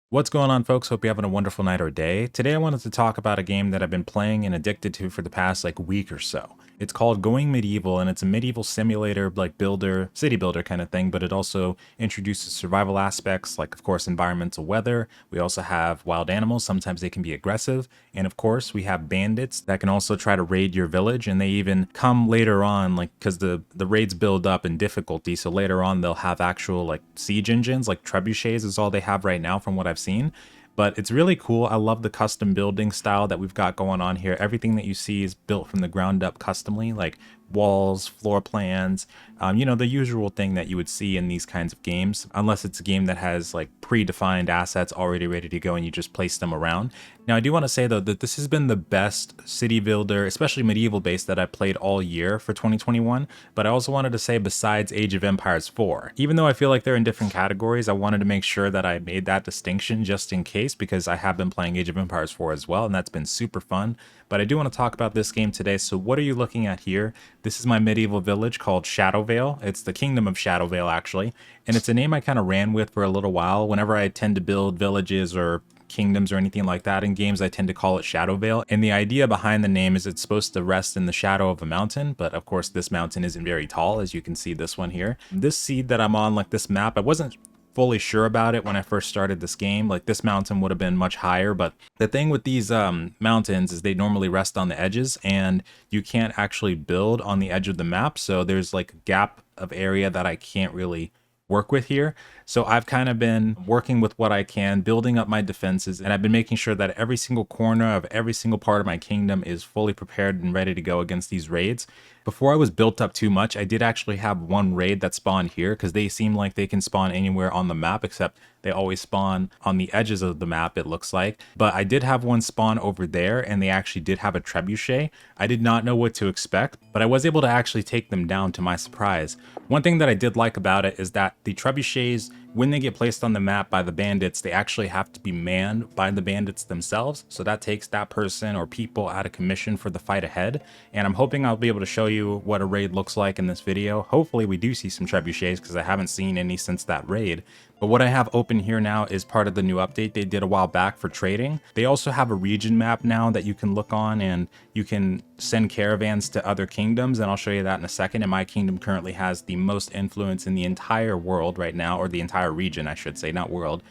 What's going on, folks? Hope you're having a wonderful night or day. Today, I wanted to talk about a game that I've been playing and addicted to for the past week or so. It's called Going Medieval, and it's a medieval simulator, builder, city builder kind of thing, but it also introduces survival aspects, like, of course, environmental weather. We also have wild animals. Sometimes they can be aggressive. And of course, we have bandits that can also try to raid your village, and they even come later on, because the raids build up in difficulty. So later on, they'll have actual, siege engines, like trebuchets is all they have right now from what I've seen. But it's really cool. I love the custom building style that we've got going on here. Everything that you see is built from the ground up customly, like walls, floor plans, the usual thing that you would see in these kinds of games, unless it's a game that has predefined assets already ready to go and you just place them around. Now, I do want to say though that this has been the best city builder, especially medieval based, that I played all year for 2021. But I also wanted to say, besides Age of Empires 4, even though I feel like they're in different categories, I wanted to make sure that I made that distinction just in case, because I have been playing Age of Empires 4 as well, and that's been super fun. But I do want to talk about this game today. So what are you looking at here? This is my medieval village called Shadowvale. It's the Kingdom of Shadowvale, actually. And it's a name I kind of ran with for a little while. Whenever I tend to build villages or kingdoms or anything like that in games, I tend to call it Shadowvale. And the idea behind the name is it's supposed to rest in the shadow of a mountain, but of course this mountain isn't very tall, as you can see this one here. This seed that I'm on, this map, I wasn't fully sure about it when I first started this game. This mountain would have been much higher, but the thing with these mountains is they normally rest on the edges, and you can't actually build on the edge of the map. So there's a gap of area that I can't really work with here. So I've kind of been working with what I can, building up my defenses, and I've been making sure that every single corner of every single part of my kingdom is fully prepared and ready to go against these raids. Before I was built up too much, I did actually have one raid that spawned here, because they seem like they can spawn anywhere on the map, except they always spawn on the edges of the map, it looks like. But I did have one spawn over there, and they actually did have a trebuchet. I did not know what to expect, but I was able to actually take them down to my surprise. One thing that I did like about it is that the trebuchets, when they get placed on the map by the bandits, they actually have to be manned by the bandits themselves. So that takes that person or people out of commission for the fight ahead. And I'm hoping I'll be able to show you what a raid looks like in this video. Hopefully we do see some trebuchets, because I haven't seen any since that raid. But what I have open here now is part of the new update they did a while back for trading. They also have a region map now that you can look on, and you can send caravans to other kingdoms, and I'll show you that in a second. And my kingdom currently has the most influence in the entire world right now, or the entire region, I should say, not world.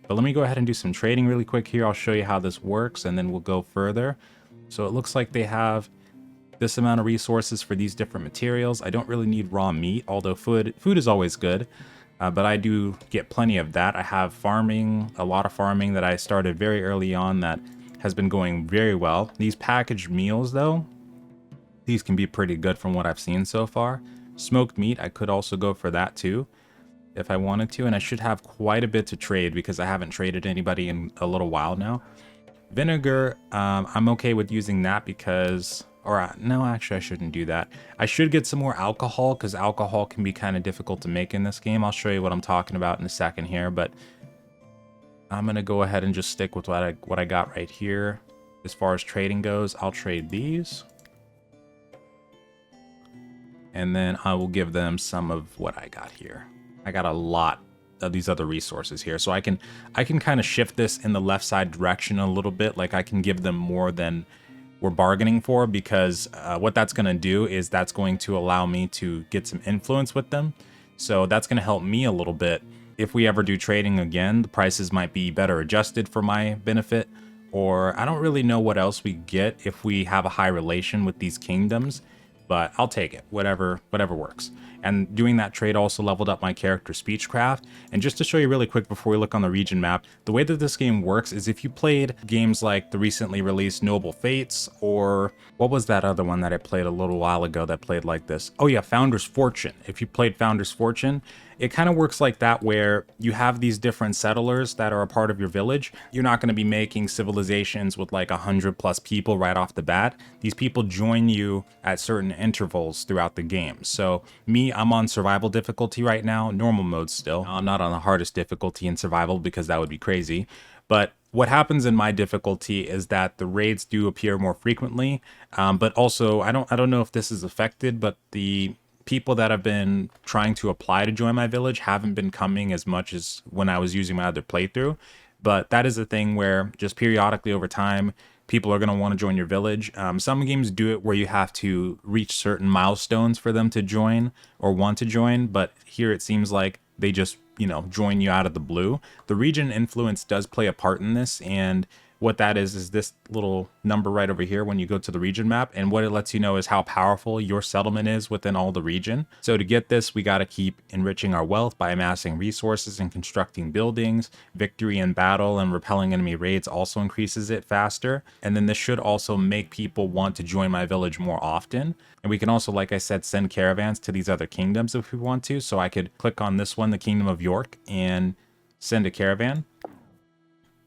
But let me go ahead and do some trading really quick here. I'll show you how this works, and then we'll go further. So it looks like they have this amount of resources for these different materials. I don't really need raw meat, although food is always good. But I do get plenty of that. I have farming, a lot of farming that I started very early on that has been going very well. These packaged meals though, these can be pretty good from what I've seen so far. Smoked meat, I could also go for that too if I wanted to, and I should have quite a bit to trade because I haven't traded anybody in a little while now. Vinegar, I'm okay with using that because, no, actually I shouldn't do that. I should get some more alcohol, because alcohol can be kind of difficult to make in this game. I'll show you what I'm talking about in a second here, but I'm gonna go ahead and just stick with what I got right here. As far as trading goes, I'll trade these, and then I will give them some of what I got here. I got a lot of these other resources here, so I can kind of shift this in the left side direction a little bit. I can give them more than we're bargaining for, because what that's going to do is that's going to allow me to get some influence with them. So that's going to help me a little bit. If we ever do trading again, the prices might be better adjusted for my benefit, or I don't really know what else we get if we have a high relation with these kingdoms, but I'll take it, whatever works. And doing that trade also leveled up my character speechcraft. And just to show you really quick before we look on the region map, the way that this game works is if you played games like the recently released Noble Fates, or what was that other one that I played a little while ago that played like this? Oh yeah, Founder's Fortune. If you played Founder's Fortune, it kind of works like that, where you have these different settlers that are a part of your village. You're not going to be making civilizations with 100+ people right off the bat. These people join you at certain intervals throughout the game. So me, I'm on survival difficulty right now, normal mode still. I'm not on the hardest difficulty in survival, because that would be crazy. But what happens in my difficulty is that the raids do appear more frequently, but also I don't know if this is affected, but the people that have been trying to apply to join my village haven't been coming as much as when I was using my other playthrough. But that is a thing where just periodically over time, people are going to want to join your village. Some games do it where you have to reach certain milestones for them to join or want to join, but here it seems like they just, join you out of the blue. The region influence does play a part in this, and what that is this little number right over here when you go to the region map, and what it lets you know is how powerful your settlement is within all the region. So to get this, we got to keep enriching our wealth by amassing resources and constructing buildings. Victory in battle and repelling enemy raids also increases it faster, and then this should also make people want to join my village more often. And we can also, like I said, send caravans to these other kingdoms if we want to. So I could click on this one, the Kingdom of York, and send a caravan.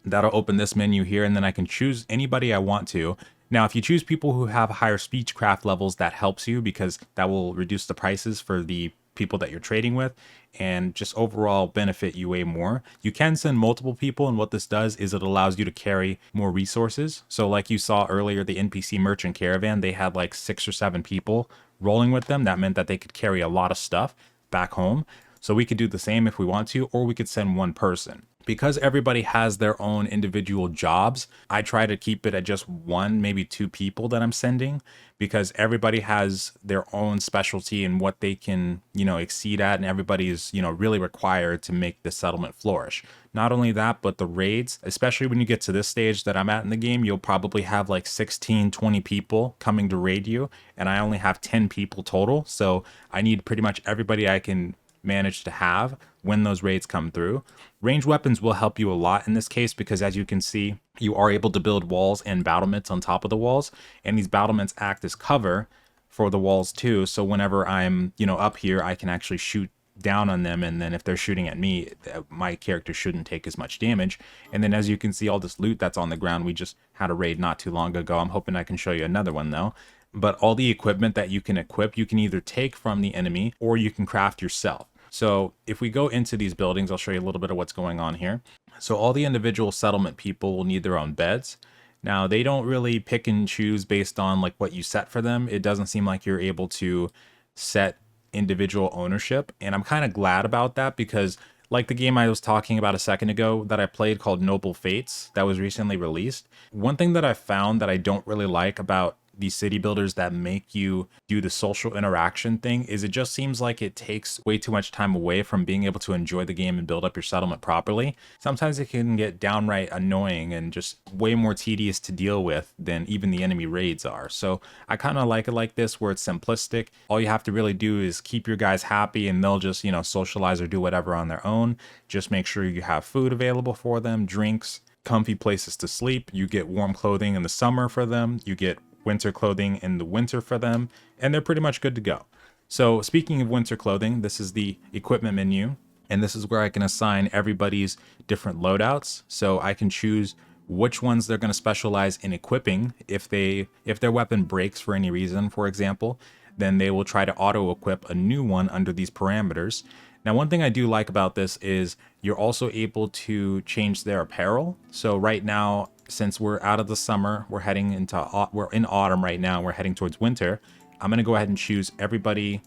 That'll open this menu here, and then I can choose anybody I want to. Now, if you choose people who have higher speechcraft levels, that helps you because that will reduce the prices for the people that you're trading with and just overall benefit you way more. You can send multiple people, and what this does is it allows you to carry more resources. So like you saw earlier, the NPC merchant caravan, they had like 6 or 7 people rolling with them. That meant that they could carry a lot of stuff back home. So we could do the same if we want to, or we could send one person. Because everybody has their own individual jobs, I try to keep it at just 1, maybe 2 people that I'm sending, because everybody has their own specialty and what they can, exceed at, and everybody is, really required to make the settlement flourish. Not only that, but the raids, especially when you get to this stage that I'm at in the game, you'll probably have like 16, 20 people coming to raid you, and I only have 10 people total, so I need pretty much everybody I can manage to have when those raids come through. Ranged weapons will help you a lot in this case because, as you can see, you are able to build walls and battlements on top of the walls, and these battlements act as cover for the walls too. So whenever I'm, up here, I can actually shoot down on them, and then if they're shooting at me, my character shouldn't take as much damage. And then as you can see, all this loot that's on the ground, we just had a raid not too long ago. I'm hoping I can show you another one though. But all the equipment that you can equip, you can either take from the enemy or you can craft yourself. So if we go into these buildings, I'll show you a little bit of what's going on here. So all the individual settlement people will need their own beds. Now, they don't really pick and choose based on like what you set for them. It doesn't seem like you're able to set individual ownership. And I'm kind of glad about that because, like the game I was talking about a second ago that I played called Noble Fates that was recently released, one thing that I found that I don't really like about these city builders that make you do the social interaction thing is it just seems like it takes way too much time away from being able to enjoy the game and build up your settlement properly. Sometimes it can get downright annoying and just way more tedious to deal with than even the enemy raids are. So I kind of like it like this where it's simplistic. All you have to really do is keep your guys happy and they'll just, socialize or do whatever on their own. Just make sure you have food available for them, drinks, comfy places to sleep. You get warm clothing in the summer for them. You get winter clothing in the winter for them, and they're pretty much good to go. So speaking of winter clothing, this is the equipment menu, and this is where I can assign everybody's different loadouts. So I can choose which ones they're going to specialize in equipping. If their weapon breaks for any reason, for example, then they will try to auto equip a new one under these parameters. Now, one thing I do like about this is you're also able to change their apparel. So right now, since we're out of the summer, we're in autumn right now, we're heading towards winter. I'm going to go ahead and choose everybody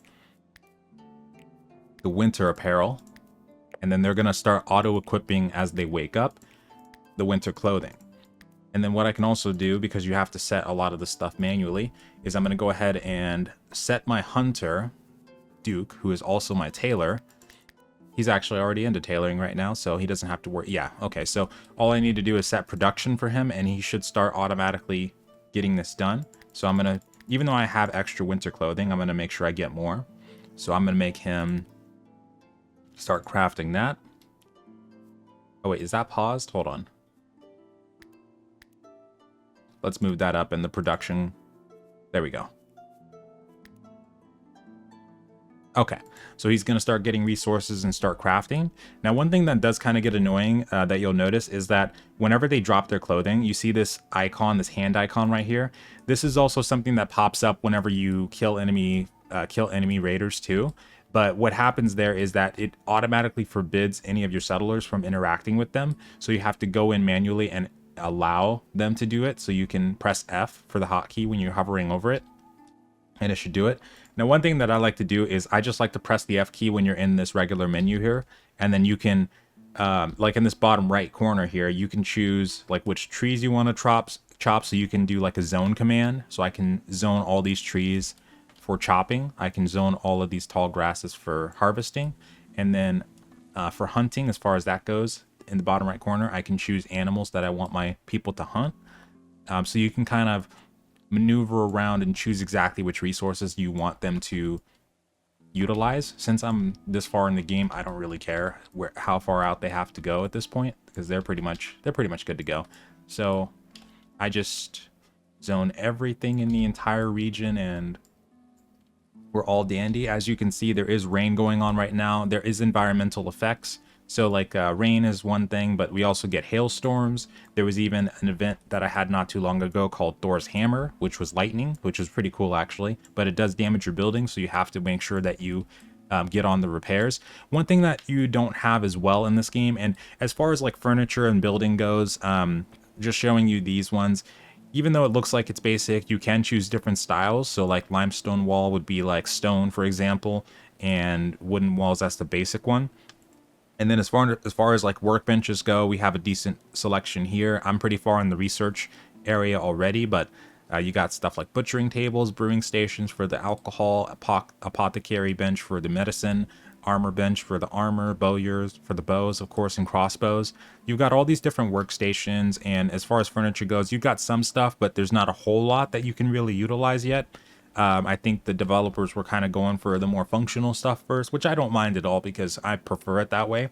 the winter apparel, and then they're going to start auto-equipping as they wake up the winter clothing. And then what I can also do, because you have to set a lot of the stuff manually, is I'm going to go ahead and set my hunter, Duke, who is also my tailor. He's actually already into tailoring right now, so he doesn't have to worry. Yeah, okay, so all I need to do is set production for him, and he should start automatically getting this done. So I'm going to, even though I have extra winter clothing, I'm going to make sure I get more. So I'm going to make him start crafting that. Oh, wait, is that paused? Hold on. Let's move that up in the production. There we go. Okay, so he's going to start getting resources and start crafting. Now, one thing that does kind of get annoying that you'll notice is that whenever they drop their clothing, you see this icon, this hand icon right here. This is also something that pops up whenever you kill enemy raiders too. But what happens there is that it automatically forbids any of your settlers from interacting with them. So you have to go in manually and allow them to do it. So you can press F for the hotkey when you're hovering over it, and it should do it. Now, one thing that I like to do is I just like to press the F key when you're in this regular menu here, and then you can like in this bottom right corner here, you can choose like which trees you want to chop. So you can do like a zone command. So I can zone all these trees for chopping. I can zone all of these tall grasses for harvesting. And then for hunting, as far as that goes, in the bottom right corner, I can choose animals that I want my people to hunt. So you can kind of maneuver around and choose exactly which resources you want them to utilize. Since I'm this far in the game, I don't really care how far out they have to go at this point, because they're pretty much good to go. So I just zone everything in the entire region and we're all dandy. As you can see, there is rain going on right now. There is environmental effects. So like rain is one thing, but we also get hailstorms. There was even an event that I had not too long ago called Thor's Hammer, which was lightning, which was pretty cool actually, but it does damage your building. So you have to make sure that you get on the repairs. One thing that you don't have as well in this game, and as far as like furniture and building goes, just showing you these ones, even though it looks like it's basic, you can choose different styles. So like limestone wall would be like stone, for example, and wooden walls, that's the basic one. And then as far as like workbenches go, we have a decent selection here. I'm pretty far in the research area already, but you got stuff like butchering tables, brewing stations for the alcohol, apothecary bench for the medicine, armor bench for the armor, bowyers for the bows, of course, and crossbows. You've got all these different workstations, and as far as furniture goes, you've got some stuff, but there's not a whole lot that you can really utilize yet. I think the developers were kind of going for the more functional stuff first, which I don't mind at all because I prefer it that way.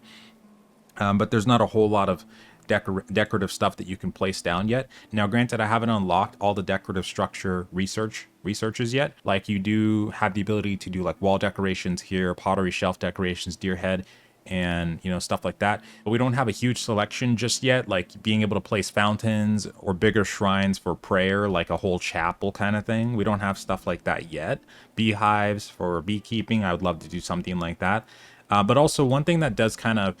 But there's not a whole lot of decorative stuff that you can place down yet. Now, granted, I haven't unlocked all the decorative structure researches yet. Like you do have the ability to do like wall decorations here, pottery shelf decorations, deer head, and stuff like that, but we don't have a huge selection just yet, like being able to place fountains or bigger shrines for prayer, like a whole chapel kind of thing. We don't have stuff like that yet. Beehives for beekeeping, I would love to do something like that. But also one thing that does kind of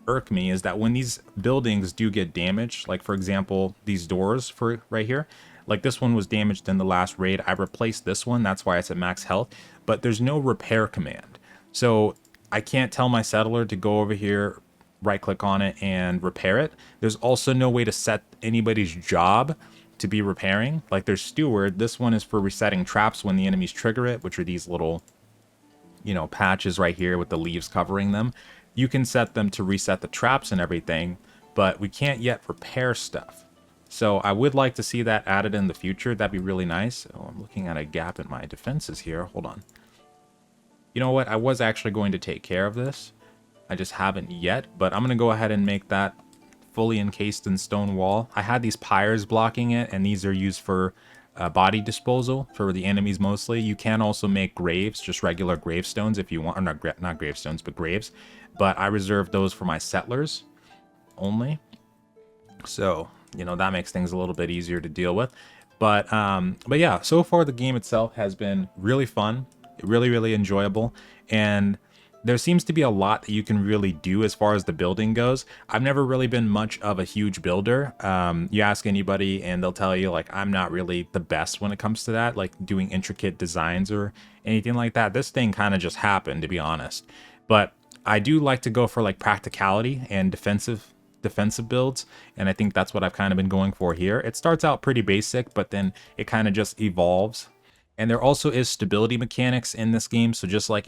irk me is that when these buildings do get damaged, like for example these doors for right here, like this one was damaged in the last raid, I replaced this one, that's why it's at max health, but there's no repair command. So I can't tell my settler to go over here, right click on it and repair it. There's also no way to set anybody's job to be repairing. Like there's steward, this one is for resetting traps when the enemies trigger it, which are these little patches right here with the leaves covering them. You can set them to reset the traps and everything, but we can't yet repair stuff. So I would like to see that added in the future. That'd be really nice. Oh, I'm looking at a gap in my defenses here. Hold on. You know what? I was actually going to take care of this. I just haven't yet, but I'm going to go ahead and make that fully encased in stone wall. I had these pyres blocking it, and these are used for body disposal for the enemies mostly. You can also make graves, just regular gravestones if you want, or not gravestones, but graves. But I reserve those for my settlers only. So, that makes things a little bit easier to deal with. But yeah, so far the game itself has been really fun, really enjoyable, and there seems to be a lot that you can really do as far as the building goes. I've never really been much of a huge builder. You ask anybody and they'll tell you like I'm not really the best when it comes to that, like doing intricate designs or anything like that. This thing kind of just happened, to be honest. But I do like to go for like practicality and defensive builds, and I think that's what I've kind of been going for here. It starts out pretty basic, but then it kind of just evolves. And there also is stability mechanics in this game, so just like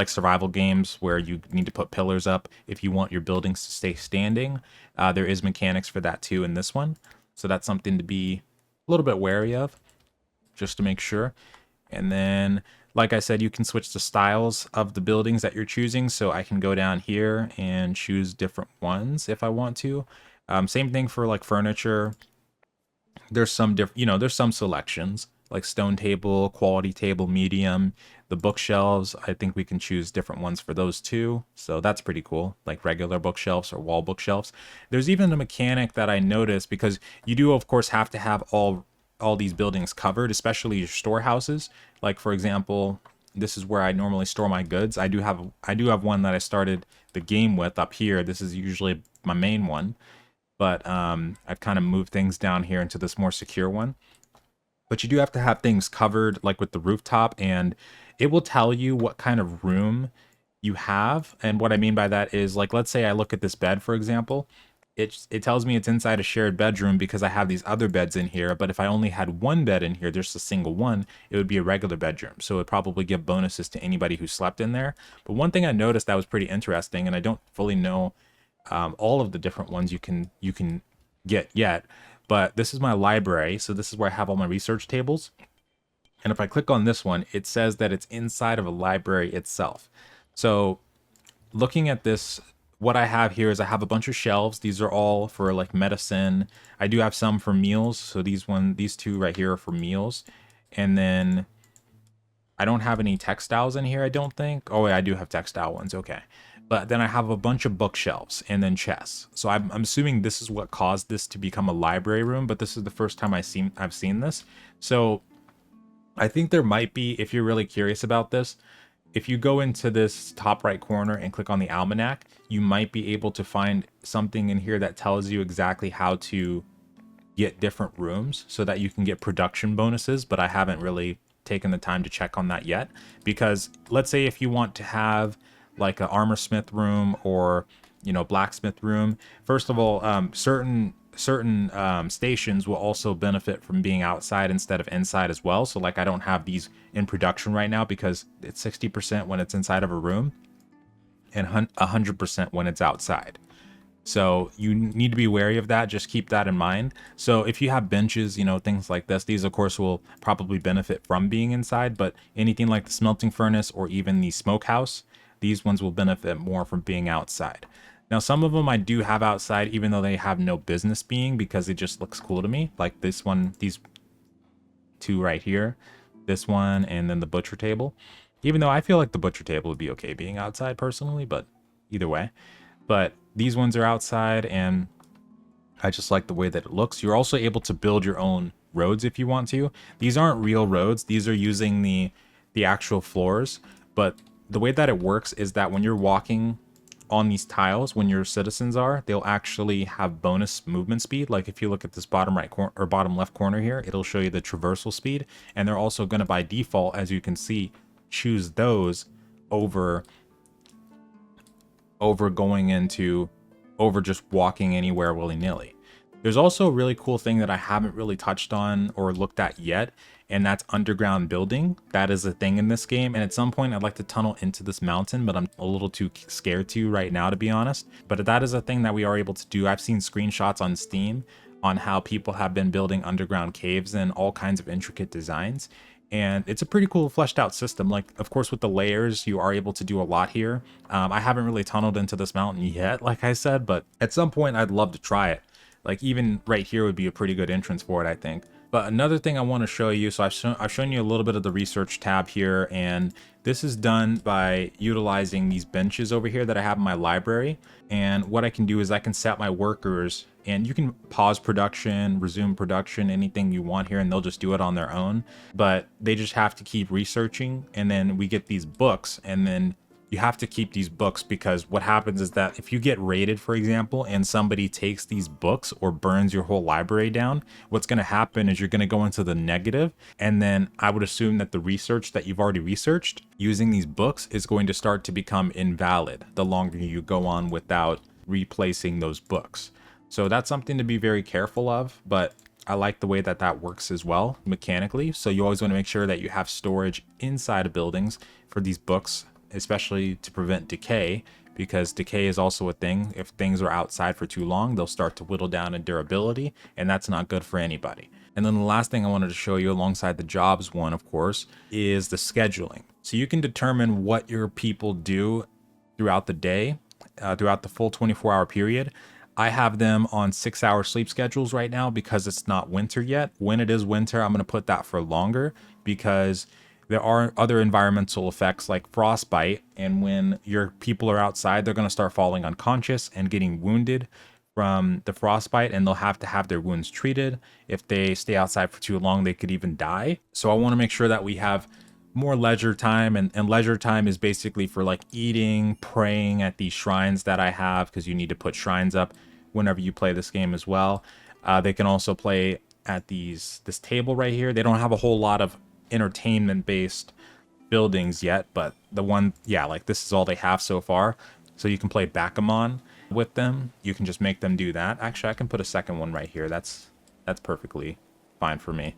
survival games where you need to put pillars up if you want your buildings to stay standing, there is mechanics for that too in this one. So that's something to be a little bit wary of, just to make sure. And then, like I said, you can switch the styles of the buildings that you're choosing. So I can go down here and choose different ones if I want to. Same thing for like furniture. There's some there's some selections like stone table, quality table, medium. The bookshelves, I think we can choose different ones for those too. So that's pretty cool, like regular bookshelves or wall bookshelves. There's even a mechanic that I noticed, because you do of course have to have all these buildings covered, especially your storehouses. Like for example, this is where I normally store my goods. I do have one that I started the game with up here. This is usually my main one, but I've kind of moved things down here into this more secure one. But you do have to have things covered, like with the rooftop, and it will tell you what kind of room you have. And what I mean by that is, like, let's say I look at this bed, for example. It tells me it's inside a shared bedroom because I have these other beds in here. But if I only had one bed in here, just a single one, it would be a regular bedroom. So it would probably give bonuses to anybody who slept in there. But one thing I noticed that was pretty interesting, and I don't fully know all of the different ones you can get yet. But this is my library, so this is where I have all my research tables. And if I click on this one, it says that it's inside of a library itself. So looking at this, what I have here is I have a bunch of shelves. These are all for like medicine. I do have some for meals. So these two right here are for meals. And then I don't have any textiles in here, I don't think. Oh, wait, I do have textile ones. Okay. But then I have a bunch of bookshelves and then chests. So I'm assuming this is what caused this to become a library room, but this is the first time I've seen this. So I think there might be, if you're really curious about this, if you go into this top right corner and click on the almanac, you might be able to find something in here that tells you exactly how to get different rooms so that you can get production bonuses. But I haven't really taken the time to check on that yet, because let's say if you want to have like an armor smith room or, you know, blacksmith room, first of all, certain stations will also benefit from being outside instead of inside as well. So like I don't have these in production right now because it's 60% when it's inside of a room and 100% when it's outside. So you need to be wary of that. Just keep that in mind. So if you have benches, you know, things like this, these of course will probably benefit from being inside, but anything like the smelting furnace or even the smokehouse, these ones will benefit more from being outside. Now, some of them I do have outside, even though they have no business being, because it just looks cool to me. Like this one, these two right here, this one, and then the butcher table. Even though I feel like the butcher table would be okay being outside personally, but either way. But these ones are outside, and I just like the way that it looks. You're also able to build your own roads if you want to. These aren't real roads. These are using the actual floors. But the way that it works is that when you're walking on these tiles, when your citizens are, they'll actually have bonus movement speed. Like if you look at this bottom right corner or bottom left corner here, it'll show you the traversal speed. And they're also going to, by default, as you can see, choose those over just walking anywhere willy-nilly. There's also a really cool thing that I haven't really touched on or looked at yet, and that's underground building. That is a thing in this game, and at some point I'd like to tunnel into this mountain, but I'm a little too scared to right now, to be honest. But that is a thing that we are able to do. I've seen screenshots on Steam on how people have been building underground caves and all kinds of intricate designs. And it's a pretty cool fleshed out system. Like, of course, with the layers, you are able to do a lot here. I haven't really tunneled into this mountain yet, like I said, but at some point I'd love to try it. Like even right here would be a pretty good entrance for it, I think. But another thing I want to show you, so I've shown you a little bit of the research tab here, and this is done by utilizing these benches over here that I have in my library. And what I can do is I can set my workers, and you can pause production, resume production, anything you want here, and they'll just do it on their own. But they just have to keep researching, and then we get these books, and then you have to keep these books, because what happens is that if you get raided, for example, and somebody takes these books or burns your whole library down, what's going to happen is you're going to go into the negative. And then I would assume that the research that you've already researched using these books is going to start to become invalid the longer you go on without replacing those books. So that's something to be very careful of, but I like the way that that works as well mechanically. So you always want to make sure that you have storage inside of buildings for these books, especially to prevent decay, because decay is also a thing. If things are outside for too long, they'll start to whittle down in durability, and that's not good for anybody. And then the last thing I wanted to show you alongside the jobs one, of course, is the scheduling. So you can determine what your people do throughout the day, throughout the full 24-hour period. I have them on 6-hour sleep schedules right now because it's not winter yet. When it is winter, I'm going to put that for longer, because there are other environmental effects like frostbite, and when your people are outside, they're going to start falling unconscious and getting wounded from the frostbite, and they'll have to have their wounds treated. If they stay outside for too long, they could even die. So I want to make sure that we have more leisure time, and leisure time is basically for like eating, praying at these shrines that I have, because you need to put shrines up whenever you play this game as well. They can also play at this table right here. They don't have a whole lot of entertainment based buildings yet, but the one, yeah, like this is all they have so far. So you can play backgammon with them. You can just make them do that. Actually, I can put a second one right here. That's perfectly fine for me.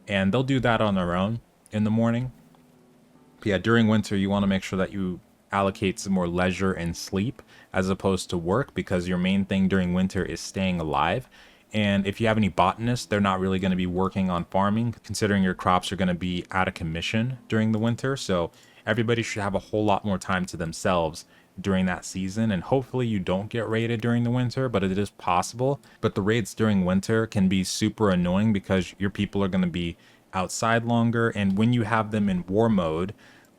And they'll do that on their own in the morning. But yeah, during winter, you want to make sure that you allocate some more leisure and sleep as opposed to work, because your main thing during winter is staying alive. And if you have any botanists, they're not really going to be working on farming, considering your crops are going to be out of commission during the winter. So everybody should have a whole lot more time to themselves during that season. And hopefully you don't get raided during the winter, but it is possible. But the raids during winter can be super annoying because your people are going to be outside longer. And when you have them in war mode,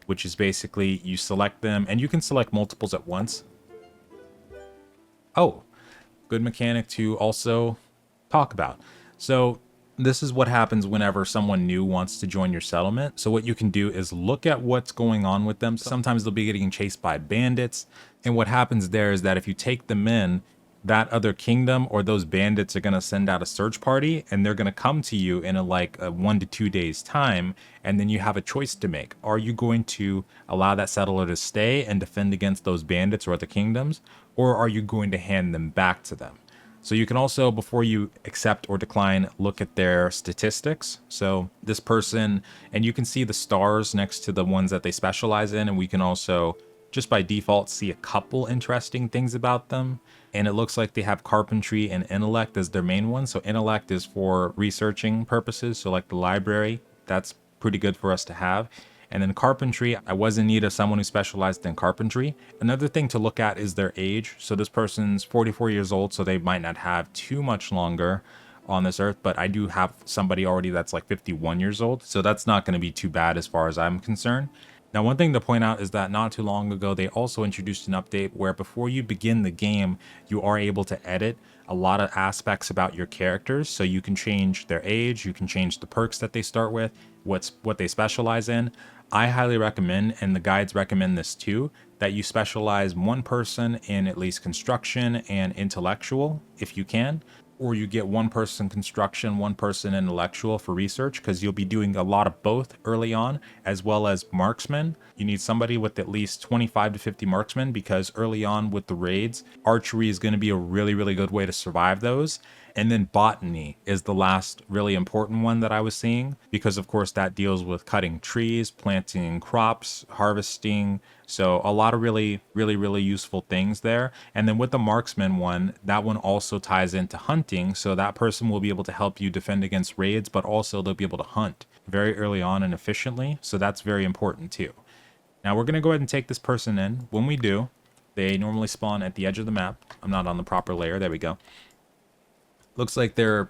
which is basically you select them, and you can select multiples at once. Oh, good mechanic to also talk about. So this is what happens whenever someone new wants to join your settlement. So what you can do is look at what's going on with them. Sometimes they'll be getting chased by bandits. And what happens there is that if you take them in, that other kingdom or those bandits are going to send out a search party, and they're going to come to you in a 1 to 2 days time. And then you have a choice to make. Are you going to allow that settler to stay and defend against those bandits or other kingdoms? Or are you going to hand them back to them? So you can also, before you accept or decline, look at their statistics. So this person, and you can see the stars next to the ones that they specialize in. And we can also, just by default, see a couple interesting things about them. And it looks like they have carpentry and intellect as their main one. So intellect is for researching purposes. So like the library, that's pretty good for us to have. And then carpentry, I was in need of someone who specialized in carpentry. Another thing to look at is their age. So this person's 44 years old, so they might not have too much longer on this earth, but I do have somebody already that's like 51 years old. So that's not going to be too bad as far as I'm concerned. Now, one thing to point out is that not too long ago, they also introduced an update where before you begin the game, you are able to edit a lot of aspects about your characters. So you can change their age, you can change the perks that they start with, what they specialize in. I highly recommend, and the guides recommend this too, that you specialize one person in at least construction and intellectual if you can, or you get one person construction, one person intellectual for research, because you'll be doing a lot of both early on, as well as marksman. You need somebody with at least 25 to 50 marksmen, because early on with the raids, archery is going to be a really, really good way to survive those. And then botany is the last really important one that I was seeing, because of course that deals with cutting trees, planting crops, harvesting. So a lot of really, really, really useful things there. And then with the marksman one, that one also ties into hunting. So that person will be able to help you defend against raids, but also they'll be able to hunt very early on and efficiently. So that's very important too. Now we're going to go ahead and take this person in. When we do, they normally spawn at the edge of the map. I'm not on the proper layer. There we go. Looks like they're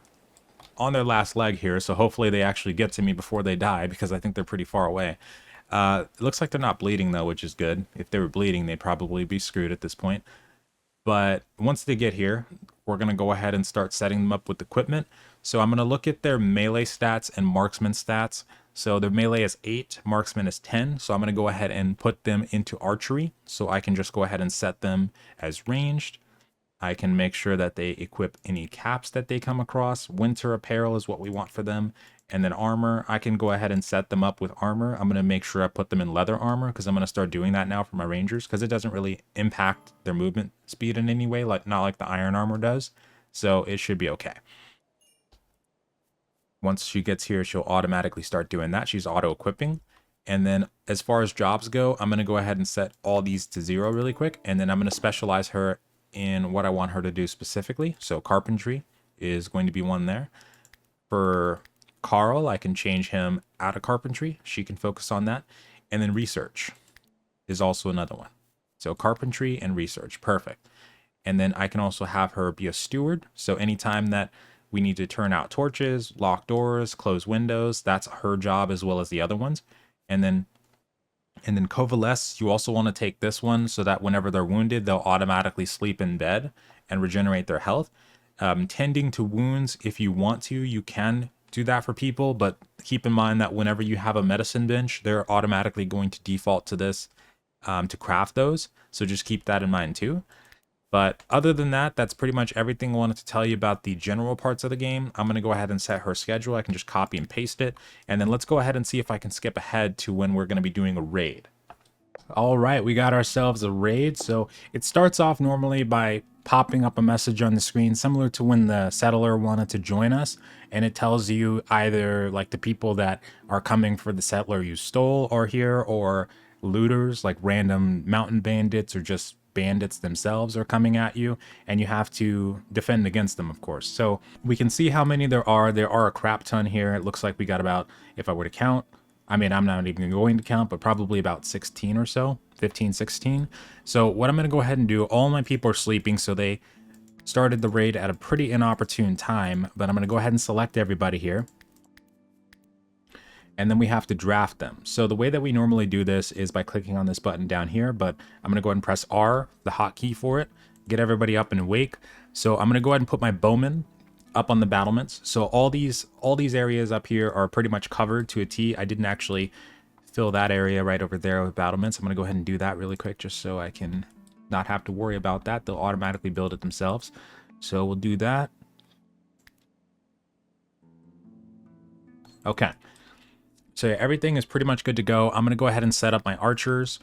on their last leg here, so hopefully they actually get to me before they die, because I think they're pretty far away. It looks like they're not bleeding though, which is good. If they were bleeding, they'd probably be screwed at this point. But once they get here, we're going to go ahead and start setting them up with equipment. So I'm going to look at their melee stats and marksman stats. So their melee is 8, marksman is 10. So I'm going to go ahead and put them into archery. So I can just go ahead and set them as ranged. I can make sure that they equip any caps that they come across. Winter apparel is what we want for them. And then armor, I can go ahead and set them up with armor. I'm going to make sure I put them in leather armor, because I'm going to start doing that now for my rangers, because it doesn't really impact their movement speed in any way, like not like the iron armor does. So it should be okay. Once she gets here, she'll automatically start doing that. She's auto-equipping. And then as far as jobs go, I'm going to go ahead and set all these to 0 really quick. And then I'm going to specialize her in what I want her to do specifically. So carpentry is going to be one there. For Carl, I can change him out of carpentry. She can focus on that. And then research is also another one. So carpentry and research, perfect. And then I can also have her be a steward. So anytime that we need to turn out torches, lock doors, close windows, that's her job as well as the other ones. And then Covalesce, you also want to take this one so that whenever they're wounded, they'll automatically sleep in bed and regenerate their health. Tending to wounds, if you want to, you can do that for people, but keep in mind that whenever you have a medicine bench, they're automatically going to default to this to craft those. So just keep that in mind too. But other than that, that's pretty much everything I wanted to tell you about the general parts of the game. I'm going to go ahead and set her schedule. I can just copy and paste it. And then let's go ahead and see if I can skip ahead to when we're going to be doing a raid. All right, we got ourselves a raid. So it starts off normally by popping up a message on the screen, similar to when the settler wanted to join us. And it tells you either like the people that are coming for the settler you stole are here, or looters, like random mountain bandits or just bandits themselves are coming at you, and you have to defend against them, of course. So we can see how many there are. There are a crap ton here. It looks like we got about, if I were to count, I mean, I'm not even going to count, but probably about 16 or so, 15, 16. So what I'm going to go ahead and do, all my people are sleeping, so they started the raid at a pretty inopportune time, but I'm going to go ahead and select everybody here. And then we have to draft them. So the way that we normally do this is by clicking on this button down here, but I'm going to go ahead and press R, the hotkey for it, get everybody up and awake. So I'm going to go ahead and put my bowmen up on the battlements. So all these areas up here are pretty much covered to a T. I didn't actually fill that area right over there with battlements. I'm going to go ahead and do that really quick just so I can not have to worry about that. They'll automatically build it themselves. So we'll do that. Okay. So yeah, everything is pretty much good to go. I'm going to go ahead and set up my archers.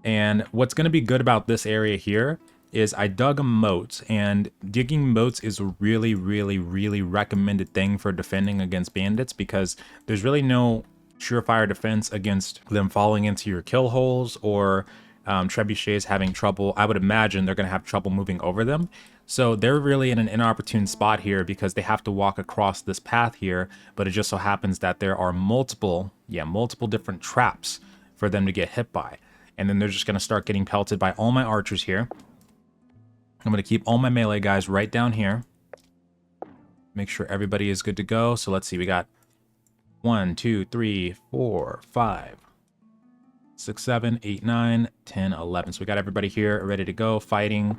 And what's going to be good about this area here is I dug a moat, and digging moats is a really, really, really recommended thing for defending against bandits, because there's really no surefire defense against them falling into your kill holes, or trebuchets having trouble. I would imagine they're going to have trouble moving over them. So they're really in an inopportune spot here because they have to walk across this path here, but it just so happens that there are multiple different traps for them to get hit by. And then they're just going to start getting pelted by all my archers here. I'm going to keep all my melee guys right down here. Make sure everybody is good to go. So let's see, we got 1, 2, 3, 4, 5, 6, 7, 8, 9, 10, 11. So we got everybody here ready to go, fighting.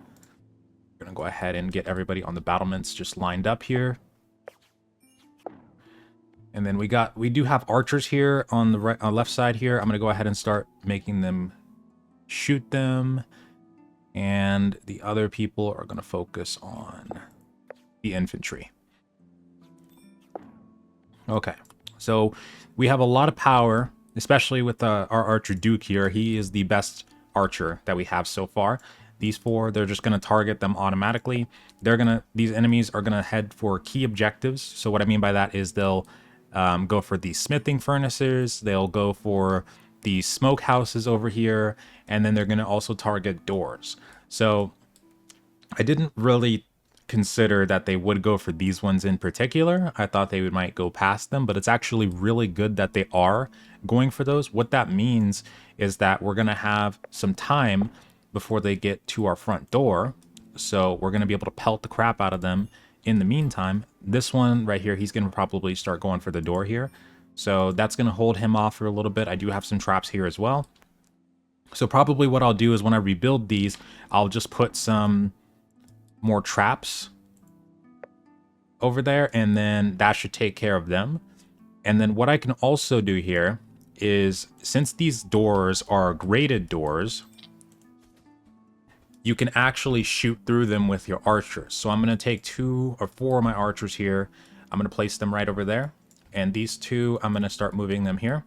We're going to go ahead and get everybody on the battlements just lined up here. And then we do have archers here on the left side here. I'm going to go ahead and start making them shoot them. And the other people are going to focus on the infantry. Okay, so we have a lot of power, especially with our archer Duke here. He is the best archer that we have so far. These four, they're just going to target them automatically. These enemies are going to head for key objectives. So what I mean by that is they'll go for the smithing furnaces. They'll go for the smoke houses over here. And then they're going to also target doors. So I didn't really consider that they would go for these ones in particular. I thought they might go past them, but it's actually really good that they are going for those. What that means is that we're going to have some time before they get to our front door. So we're going to be able to pelt the crap out of them in the meantime. This one right here, he's going to probably start going for the door here. So that's going to hold him off for a little bit. I do have some traps here as well. So probably what I'll do is when I rebuild these, I'll just put some more traps over there, and then that should take care of them. And then what I can also do here is, since these doors are graded doors, you can actually shoot through them with your archers. So I'm going to take 2 or 4 of my archers here. I'm going to place them right over there. And these 2, I'm going to start moving them here.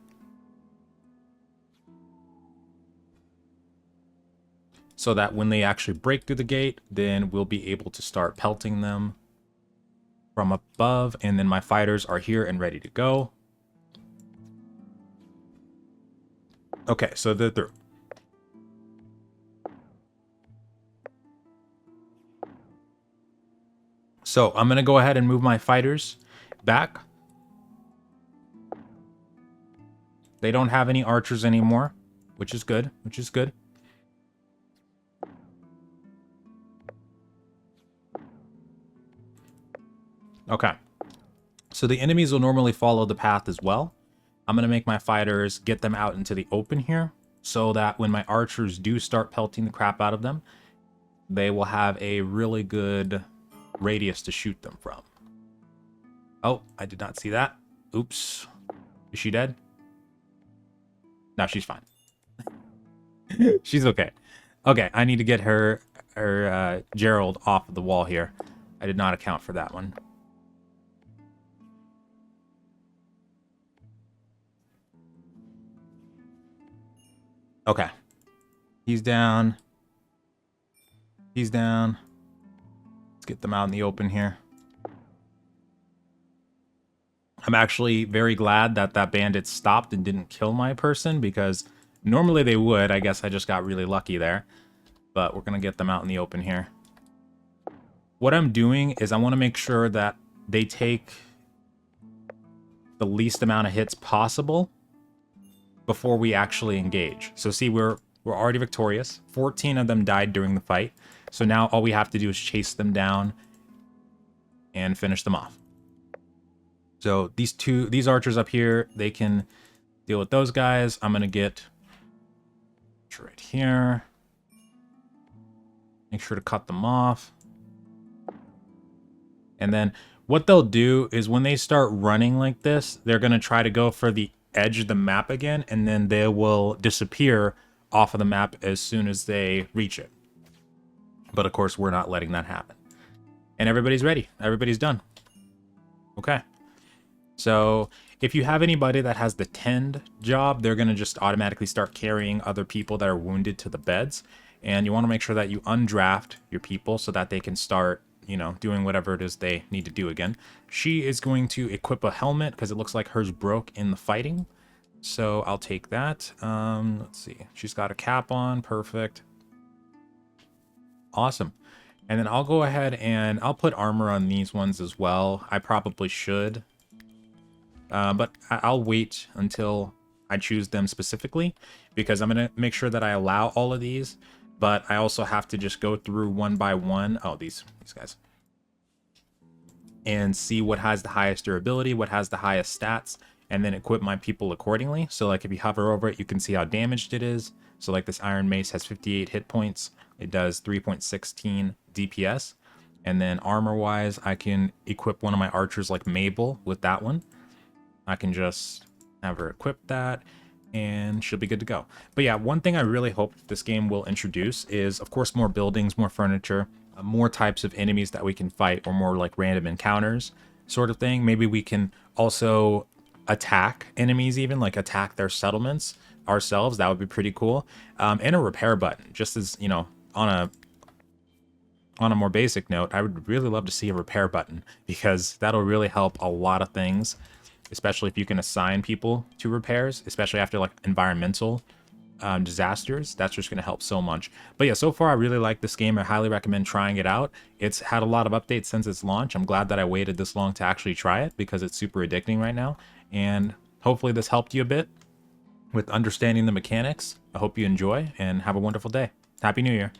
So that when they actually break through the gate, then we'll be able to start pelting them from above. And then my fighters are here and ready to go. Okay, so they're through. So I'm going to go ahead and move my fighters back. They don't have any archers anymore, which is good, Okay. So the enemies will normally follow the path as well. I'm going to make my fighters get them out into the open here, so that when my archers do start pelting the crap out of them, they will have a really good radius to shoot them from. Oh, I did not see that. Oops. Is she dead? No, she's fine. She's okay. Okay, I need to get her Gerald off of the wall here. I did not account for that one. Okay. He's down. He's down. Let's get them out in the open here. I'm actually very glad that that bandit stopped and didn't kill my person, because normally they would. I guess I just got really lucky there. But we're going to get them out in the open here. What I'm doing is I want to make sure that they take the least amount of hits possible before we actually engage. So see, we're already victorious. 14 of them died during the fight. So now all we have to do is chase them down and finish them off. So these archers up here, they can deal with those guys. I'm gonna get right here. Make sure to cut them off. And then what they'll do is when they start running like this, they're gonna try to go for the edge of the map again, and then they will disappear off of the map as soon as they reach it. But of course, we're not letting that happen. And everybody's ready. Everybody's done. Okay. So if you have anybody that has the tend job, they're going to just automatically start carrying other people that are wounded to the beds. And you want to make sure that you undraft your people so that they can start, you know, doing whatever it is they need to do again. She is going to equip a helmet because it looks like hers broke in the fighting. So I'll take that. Let's see. She's got a cap on. Perfect. Awesome. And then I'll go ahead and I'll put armor on these ones as well. I probably should. But I'll wait until I choose them specifically, because I'm going to make sure that I allow all of these, but I also have to just go through one by one. Oh, these guys. And see what has the highest durability, what has the highest stats, and then equip my people accordingly. So like if you hover over it, you can see how damaged it is. So like this Iron Mace has 58 hit points. It does 3.16 DPS. And then armor-wise, I can equip one of my archers like Mabel with that one. I can just have her equip that, and she'll be good to go. But yeah, one thing I really hope this game will introduce is, of course, more buildings, more furniture, more types of enemies that we can fight, or more like random encounters sort of thing. Maybe we can also attack enemies, even like attack their settlements ourselves. That would be pretty cool. And a repair button, just as, you know, on a more basic note, I would really love to see a repair button, because that'll really help a lot of things, especially if you can assign people to repairs, especially after like environmental disasters. That's just going to help so much. But yeah, so far I really like this game. I highly recommend trying it out. It's had a lot of updates since its launch. I'm glad that I waited this long to actually try it, because it's super addicting right now. And hopefully this helped you a bit with understanding the mechanics. I hope you enjoy and have a wonderful day. Happy New Year.